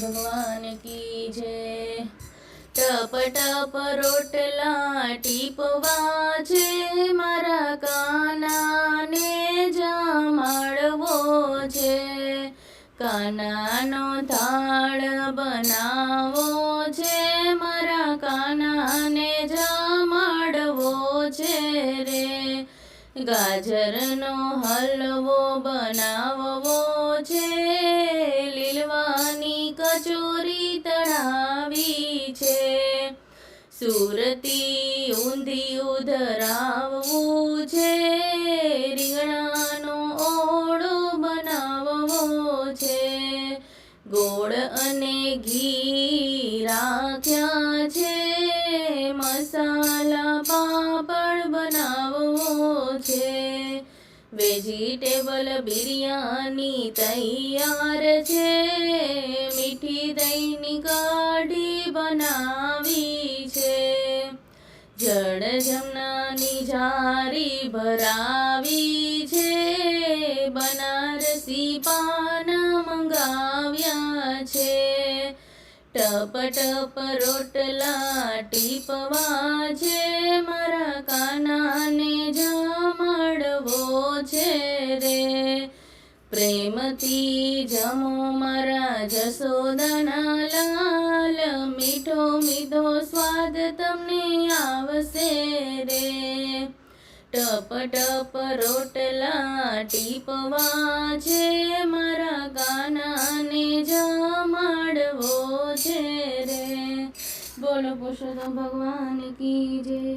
ભગવાન કી જય। ટપ ટપ રોટલા ટીપવા છે, મારા કાનાને જમાડવો છે। કાનાનો થાળ બનાવો છે, મારા કાનાને જમાડવો છે રે। ગાજરનો હલવો બનાવવો છે, લીલવાની કચોરી તળાવી છે। સુરતી ઊંધિયું ધરાવવું છે, રીંગણાનો ઓળો બનાવવો છે। ગોળ અને ઘી રાખ્યા છે, મસાલા પાપડ બનાવવો છે। વેજીટેબલ બિરયાની તૈયાર છે, મીઠી દહીંની કઢી બનાવી છે। જળ જમનાની જારી ભરાવી છે, બનારસી પાન મંગાવ્યા છે। ટપ ટપ રોટલા ટીપવા છે, મારા કાનાને જમાડવો છે રે। પ્રેમથી જમો મારા જશોદાના લાલ, મીઠો મીઠો સ્વાદ તમને આવશે રે। ટપ ટપ રોટલા ટીપવા છે, મારા કાનાને જમાડવો છે રે। બોલો પુરુષોત્તમ ભગવાન કી જય।